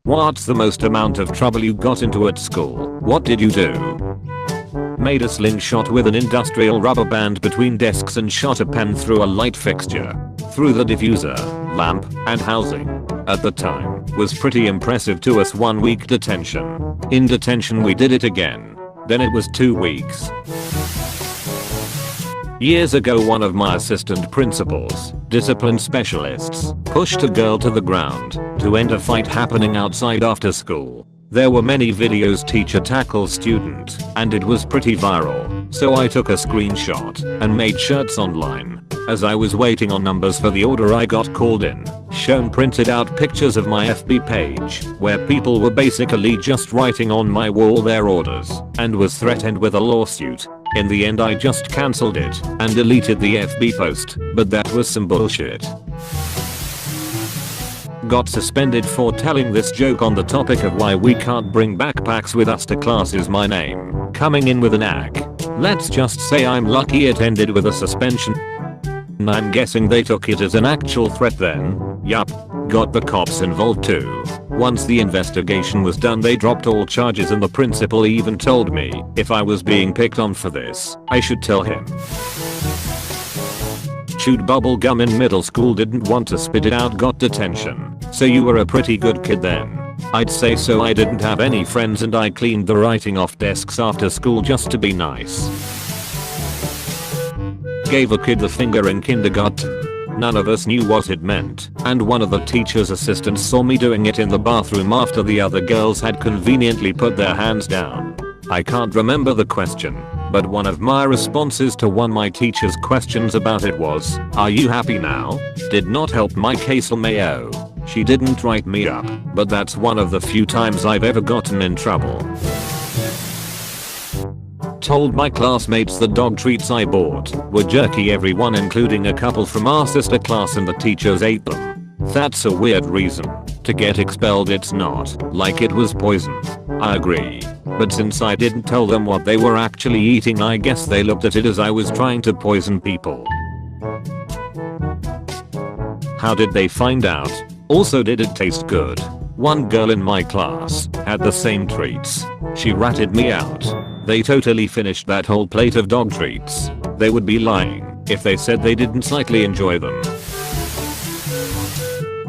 What's the most amount of trouble you got into at school? What did you do? Made a slingshot with an industrial rubber band between desks and shot a pen through a light fixture. Through the diffuser, lamp, and housing. At the time, was pretty impressive to us. 1 week detention. In detention we did it again. Then it was 2 weeks. Years ago one of my assistant principals, discipline specialists, pushed a girl to the ground to end a fight happening outside after school. There were many videos teacher tackles student and it was pretty viral, so I took a screenshot and made shirts online. As I was waiting on numbers for the order I got called in, shown printed out pictures of my FB page where people were basically just writing on my wall their orders and was threatened with a lawsuit. In the end I just cancelled it and deleted the FB post, but that was some bullshit. Got suspended for telling this joke on the topic of why we can't bring backpacks with us to class is my name coming in with an ag. Let's just say I'm lucky it ended with a suspension. I'm guessing they took it as an actual threat then. Yup. Got the cops involved too. Once the investigation was done they dropped all charges and the principal even told me if I was being picked on for this, I should tell him. Chewed bubble gum in middle school, didn't want to spit it out, got detention. So you were a pretty good kid then. I'd say so. I didn't have any friends and I cleaned the writing off desks after school just to be nice. Gave a kid the finger in kindergarten. None of us knew what it meant, and one of the teacher's assistants saw me doing it in the bathroom after the other girls had conveniently put their hands down. I can't remember the question, but one of my responses to one of my teacher's questions about it was, "Are you happy now?" Did not help my case LMAO. She didn't write me up, but that's one of the few times I've ever gotten in trouble. Told my classmates the dog treats I bought were jerky, everyone including a couple from our sister class, and the teachers ate them. That's a weird reason to get expelled. It's not like it was poison. I agree. But since I didn't tell them what they were actually eating, I guess they looked at it as I was trying to poison people. How did they find out? Also, did it taste good? One girl in my class had the same treats. She ratted me out. They totally finished that whole plate of dog treats. They would be lying if they said they didn't slightly enjoy them.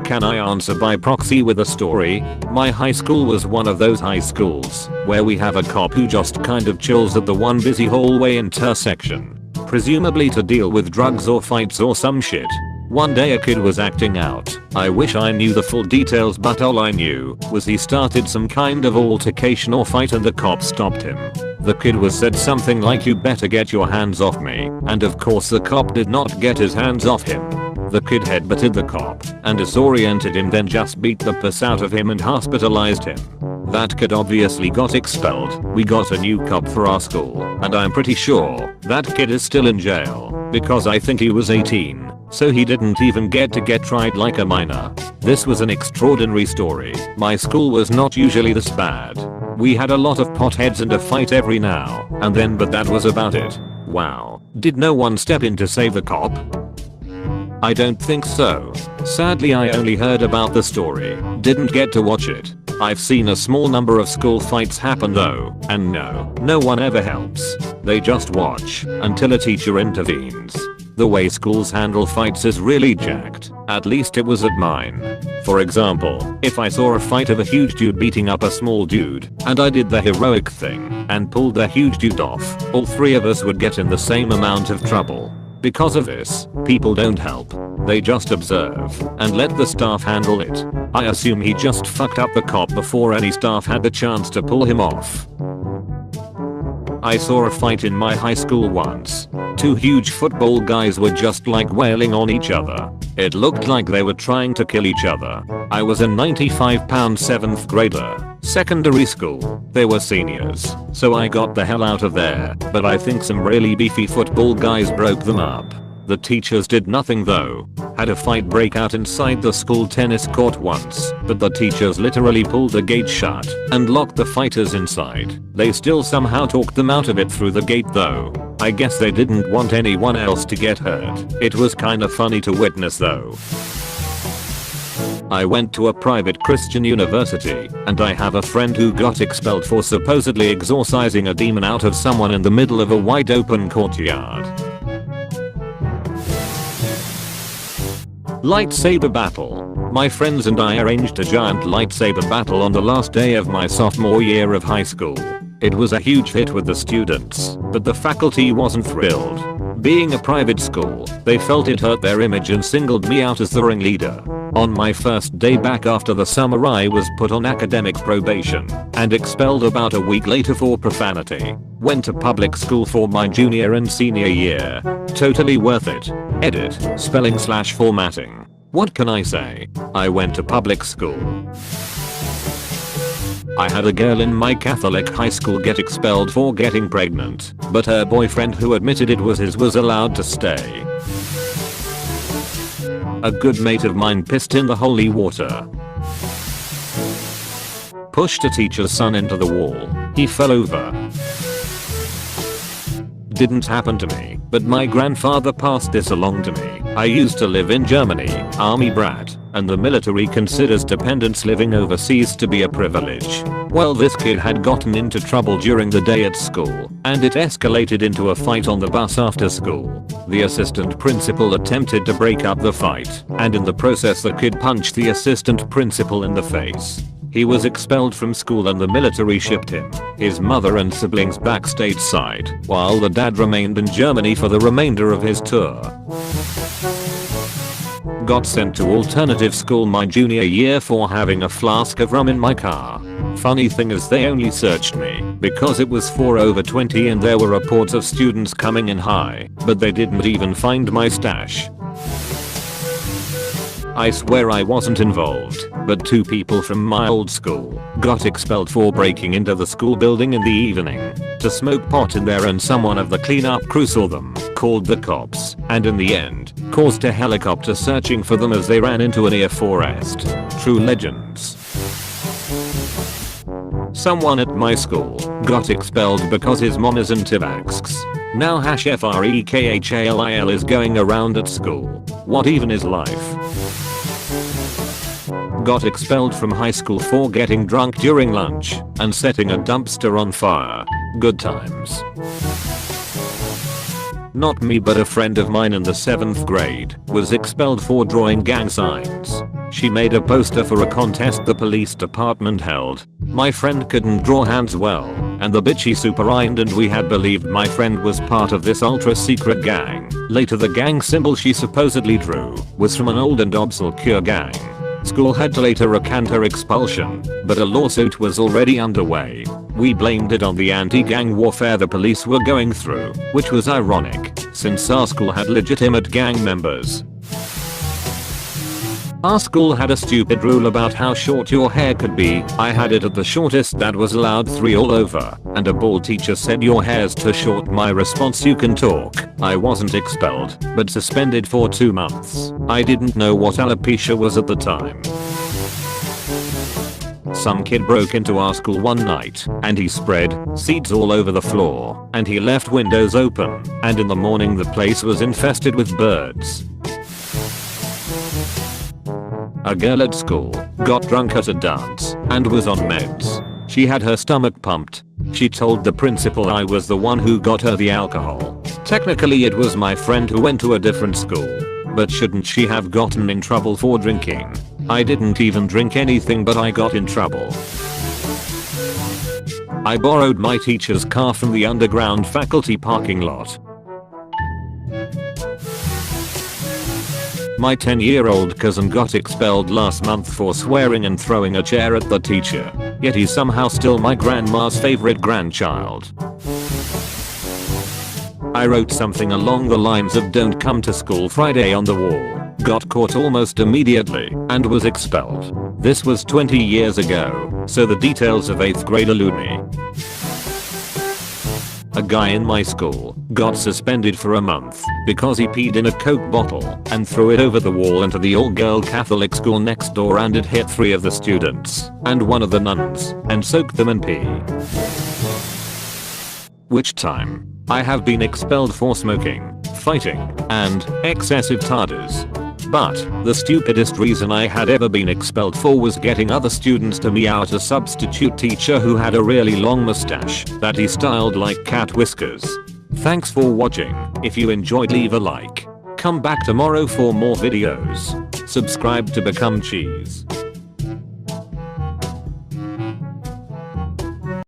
Can I answer by proxy with a story? My high school was one of those high schools where we have a cop who just kind of chills at the one busy hallway intersection, presumably to deal with drugs or fights or some shit. One day a kid was acting out. I wish I knew the full details, but all I knew was he started some kind of altercation or fight and the cop stopped him. The kid was said something like, "You better get your hands off me," and of course the cop did not get his hands off him. The kid headbutted the cop and disoriented him, then just beat the piss out of him and hospitalized him. That kid obviously got expelled. We got a new cop for our school, and I'm pretty sure that kid is still in jail because I think he was 18, so he didn't even get to get tried like a minor. This was an extraordinary story. My school was not usually this bad. We had a lot of potheads and a fight every now and then, but that was about it. Wow. Did no one step in to save the cop? I don't think so. Sadly, I only heard about the story, didn't get to watch it. I've seen a small number of school fights happen though, and no one ever helps. They just watch until a teacher intervenes. The way schools handle fights is really jacked. At least it was at mine. For example, if I saw a fight of a huge dude beating up a small dude, and I did the heroic thing and pulled the huge dude off, all three of us would get in the same amount of trouble. Because of this, people don't help. They just observe and let the staff handle it. I assume he just fucked up the cop before any staff had the chance to pull him off. I saw a fight in my high school once. Two huge football guys were just like wailing on each other. It looked like they were trying to kill each other. I was a 95-pound 7th grader. Secondary school. They were seniors, so I got the hell out of there, but I think some really beefy football guys broke them up. The teachers did nothing though. Had a fight break out inside the school tennis court once, but the teachers literally pulled the gate shut and locked the fighters inside. They still somehow talked them out of it through the gate though. I guess they didn't want anyone else to get hurt. It was kinda funny to witness though. I went to a private Christian university, and I have a friend who got expelled for supposedly exorcising a demon out of someone in the middle of a wide open courtyard. Lightsaber battle. My friends and I arranged a giant lightsaber battle on the last day of my sophomore year of high school. It was a huge hit with the students, but the faculty wasn't thrilled. Being a private school, they felt it hurt their image and singled me out as the ringleader. On my first day back after the summer, I was put on academic probation and expelled about a week later for profanity. Went to public school for my junior and senior year. Totally worth it. Edit, spelling/formatting. What can I say? I went to public school. I had a girl in my Catholic high school get expelled for getting pregnant, but her boyfriend, who admitted it was his, was allowed to stay. A good mate of mine pissed in the holy water. Pushed a teacher's son into the wall. He fell over. Didn't happen to me, but my grandfather passed this along to me. I used to live in Germany, army brat, and the military considers dependents living overseas to be a privilege. Well, this kid had gotten into trouble during the day at school, and it escalated into a fight on the bus after school. The assistant principal attempted to break up the fight, and in the process the kid punched the assistant principal in the face. He was expelled from school and the military shipped him, his mother and siblings back stateside, while the dad remained in Germany for the remainder of his tour. Got sent to alternative school my junior year for having a flask of rum in my car. Funny thing is, they only searched me because it was for over 20 and there were reports of students coming in high, but they didn't even find my stash. I swear I wasn't involved, but 2 people from my old school got expelled for breaking into the school building in the evening to smoke pot in there, and someone of the cleanup crew saw them, called the cops, and in the end, caused a helicopter searching for them as they ran into a near forest. True legends. Someone at my school got expelled because his mom is anti-vaxx. Now #FREKHALIL is going around at school. What even is life? Got expelled from high school for getting drunk during lunch and setting a dumpster on fire. Good times. Not me, but a friend of mine in the 7th grade was expelled for drawing gang signs. She made a poster for a contest the police department held. My friend couldn't draw hands well, and the bitchy super ironed, and we had believed my friend was part of this ultra secret gang. Later, the gang symbol she supposedly drew was from an old and obscure gang. School had to later recant her expulsion, but a lawsuit was already underway. We blamed it on the anti-gang warfare the police were going through, which was ironic, since our school had legitimate gang members. Our school had a stupid rule about how short your hair could be. I had it at the shortest that was allowed, 3 all over, and a bald teacher said your hair's too short. My response, you can talk. I wasn't expelled, but suspended for 2 months. I didn't know what alopecia was at the time. Some kid broke into our school one night, and he spread seeds all over the floor, and he left windows open, and in the morning the place was infested with birds. A girl at school got drunk at a dance and was on meds. She had her stomach pumped. She told the principal I was the one who got her the alcohol. Technically it was my friend who went to a different school, but shouldn't she have gotten in trouble for drinking? I didn't even drink anything, but I got in trouble. I borrowed my teacher's car from the underground faculty parking lot. My 10-year-old cousin got expelled last month for swearing and throwing a chair at the teacher, yet he's somehow still my grandma's favorite grandchild. I wrote something along the lines of "Don't come to school Friday" on the wall, got caught almost immediately, and was expelled. This was 20 years ago, so the details of 8th grade elude me. A guy in my school got suspended for a month because he peed in a Coke bottle and threw it over the wall into the all-girl Catholic school next door, and it hit 3 of the students and 1 of the nuns and soaked them in pee. Which time I have been expelled for smoking, fighting, and excessive tardies. but the stupidest reason I had ever been expelled for was getting other students to meow at a substitute teacher who had a really long mustache that he styled like cat whiskers. Thanks for watching. If you enjoyed, leave a like. Come back tomorrow for more videos. Subscribe to become cheese.